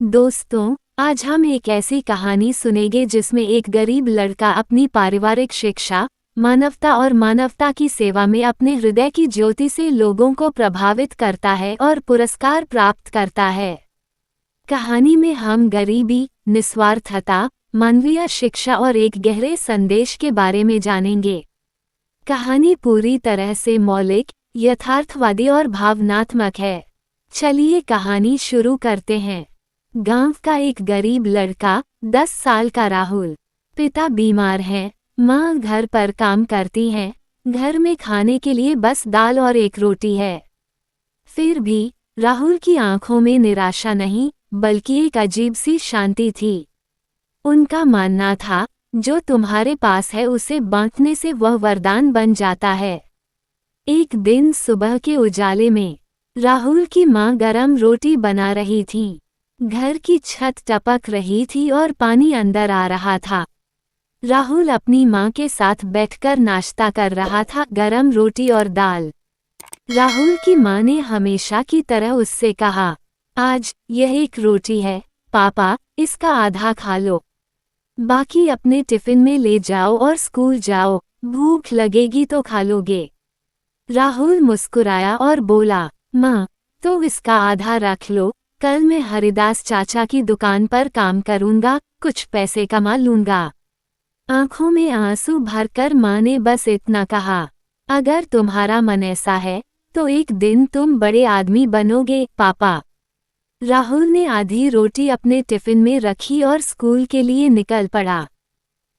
दोस्तों, आज हम एक ऐसी कहानी सुनेंगे जिसमें एक गरीब लड़का अपनी पारिवारिक शिक्षा, मानवता और मानवता की सेवा में अपने हृदय की ज्योति से लोगों को प्रभावित करता है और पुरस्कार प्राप्त करता है। कहानी में हम गरीबी, निस्वार्थता, मानवीय शिक्षा और एक गहरे संदेश के बारे में जानेंगे। कहानी पूरी तरह से मौलिक, यथार्थवादी और भावनात्मक है। चलिए कहानी शुरू करते हैं। गांव का एक गरीब लड़का, 10 साल का राहुल। पिता बीमार हैं, माँ घर पर काम करती हैं, घर में खाने के लिए बस दाल और एक रोटी है। फिर भी राहुल की आंखों में निराशा नहीं, बल्कि एक अजीब सी शांति थी। उनका मानना था, जो तुम्हारे पास है उसे बांटने से वह वरदान बन जाता है। एक दिन सुबह के उजाले में राहुल की माँ गरम रोटी बना रही थी। घर की छत टपक रही थी और पानी अंदर आ रहा था। राहुल अपनी माँ के साथ बैठकर नाश्ता कर रहा था, गरम रोटी और दाल। राहुल की माँ ने हमेशा की तरह उससे कहा, आज यह एक रोटी है पापा, इसका आधा खा लो, बाकी अपने टिफिन में ले जाओ और स्कूल जाओ, भूख लगेगी तो खा लोगे। राहुल मुस्कुराया और बोला, माँ, तो इसका आधा रख लो, कल मैं हरिदास चाचा की दुकान पर काम करूंगा, कुछ पैसे कमा लूंगा। आंखों में आंसू भरकर माँ ने बस इतना कहा, अगर तुम्हारा मन ऐसा है तो एक दिन तुम बड़े आदमी बनोगे पापा। राहुल ने आधी रोटी अपने टिफिन में रखी और स्कूल के लिए निकल पड़ा।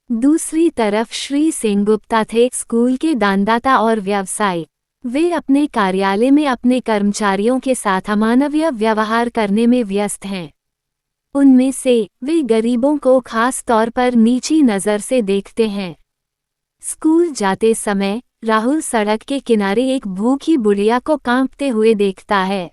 दूसरी तरफ श्री सेनगुप्ता थे, स्कूल के दानदाता और व्यवसायी। वे अपने कार्यालय में अपने कर्मचारियों के साथ अमानवीय व्यवहार करने में व्यस्त हैं। उनमें से वे गरीबों को खास तौर पर नीची नज़र से देखते हैं। स्कूल जाते समय राहुल सड़क के किनारे एक भूखी बुढ़िया को कांपते हुए देखता है।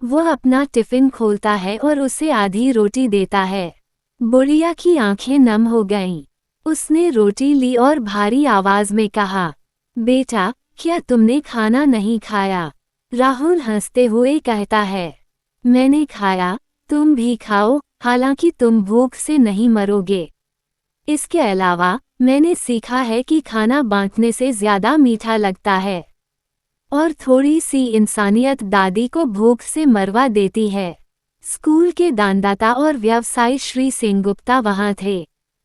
वह अपना टिफिन खोलता है और उसे आधी रोटी देता है। बुढ़िया की आंखें नम हो गईं। उसने रोटी ली और भारी आवाज में कहा, बेटा, क्या तुमने खाना नहीं खाया? राहुल हंसते हुए कहता है, मैंने खाया, तुम भी खाओ, हालांकि तुम भूख से नहीं मरोगे। इसके अलावा मैंने सीखा है कि खाना बांटने से ज्यादा मीठा लगता है और थोड़ी सी इंसानियत दादी को भूख से मरवा देती है। स्कूल के दानदाता और व्यवसायी श्री सेनगुप्ता वहां थे।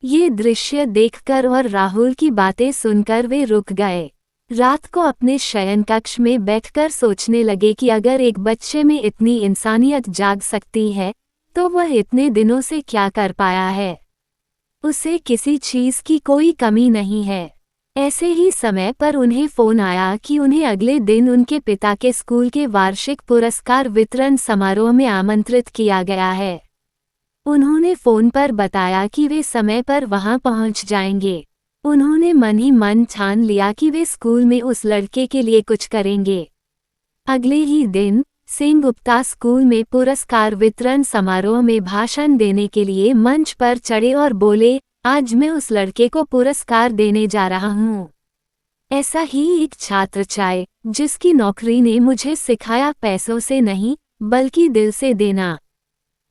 ये दृश्य देखकर और राहुल की बातें सुनकर वे रुक गए। रात को अपने शयन कक्ष में बैठकर सोचने लगे कि अगर एक बच्चे में इतनी इंसानियत जाग सकती है तो वह इतने दिनों से क्या कर पाया है। उसे किसी चीज की कोई कमी नहीं है। ऐसे ही समय पर उन्हें फोन आया कि उन्हें अगले दिन उनके पिता के स्कूल के वार्षिक पुरस्कार वितरण समारोह में आमंत्रित किया गया है। उन्होंने फोन पर बताया कि वे समय पर वहां पहुंच जाएंगे। उन्होंने मन ही मन ठान लिया कि वे स्कूल में उस लड़के के लिए कुछ करेंगे। अगले ही दिन सेनगुप्ता स्कूल में पुरस्कार वितरण समारोह में भाषण देने के लिए मंच पर चढ़े और बोले, आज मैं उस लड़के को पुरस्कार देने जा रहा हूँ। ऐसा ही एक छात्र चाहे जिसकी नौकरी ने मुझे सिखाया पैसों से नहीं बल्कि दिल से देना।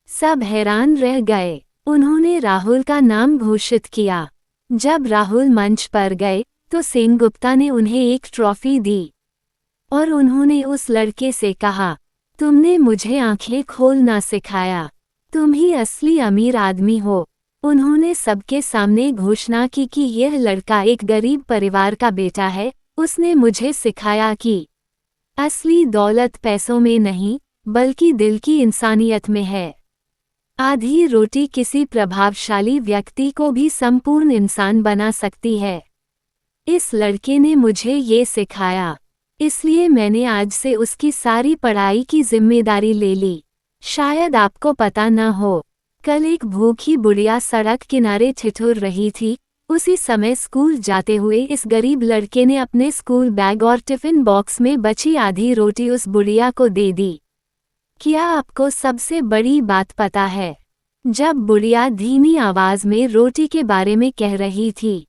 सब हैरान रह गए। उन्होंने राहुल का नाम घोषित किया। जब राहुल मंच पर गए तो सेनगुप्ता ने उन्हें एक ट्रॉफी दी और उन्होंने उस लड़के से कहा, तुमने मुझे आंखें खोलना सिखाया, तुम ही असली अमीर आदमी हो। उन्होंने सबके सामने घोषणा की कि यह लड़का एक गरीब परिवार का बेटा है। उसने मुझे सिखाया कि असली दौलत पैसों में नहीं बल्कि दिल की इंसानियत में है। आधी रोटी किसी प्रभावशाली व्यक्ति को भी संपूर्ण इंसान बना सकती है। इस लड़के ने मुझे ये सिखाया, इसलिए मैंने आज से उसकी सारी पढ़ाई की जिम्मेदारी ले ली। शायद आपको पता न हो, कल एक भूखी बुढ़िया सड़क किनारे ठिठुर रही थी। उसी समय स्कूल जाते हुए इस गरीब लड़के ने अपने स्कूल बैग और टिफिन बॉक्स में बची आधी रोटी उस बुढ़िया को दे दी। क्या आपको सबसे बड़ी बात पता है? जब बुढ़िया धीमी आवाज में रोटी के बारे में कह रही थी,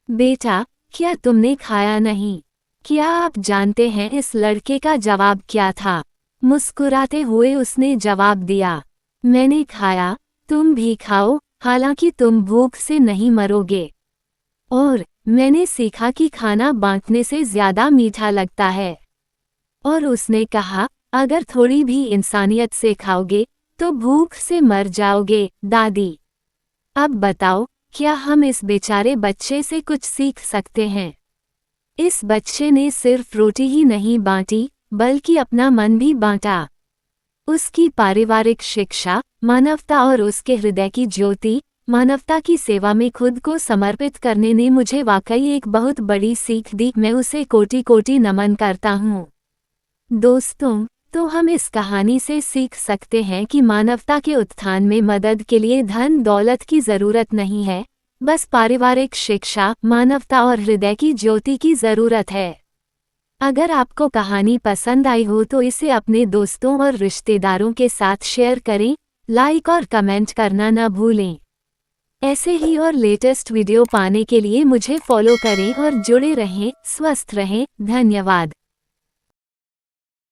बेटा, क्या तुमने खाया नहीं? क्या आप जानते हैं इस लड़के का जवाब क्या था? मुस्कुराते हुए उसने जवाब दिया, मैंने खाया, तुम भी खाओ, हालांकि तुम भूख से नहीं मरोगे। और मैंने सीखा कि खाना बांटने से ज्यादा मीठा लगता है। और उसने कहा, अगर थोड़ी भी इंसानियत से खाओगे तो भूख से मर जाओगे, दादी। अब बताओ, क्या हम इस बेचारे बच्चे से कुछ सीख सकते हैं? इस बच्चे ने सिर्फ रोटी ही नहीं बांटी, बल्कि अपना मन भी बांटा। उसकी पारिवारिक शिक्षा, मानवता और उसके हृदय की ज्योति, मानवता की सेवा में खुद को समर्पित करने ने मुझे वाकई एक बहुत बड़ी सीख दी। मैं उसे कोटि कोटि नमन करता हूँ। दोस्तों, तो हम इस कहानी से सीख सकते हैं कि मानवता के उत्थान में मदद के लिए धन दौलत की जरूरत नहीं है, बस पारिवारिक शिक्षा, मानवता और हृदय की ज्योति की जरूरत है। अगर आपको कहानी पसंद आई हो तो इसे अपने दोस्तों और रिश्तेदारों के साथ शेयर करें, लाइक और कमेंट करना न भूलें। ऐसे ही और लेटेस्ट वीडियो पाने के लिए मुझे फॉलो करें और जुड़े रहें। स्वस्थ रहें। धन्यवाद।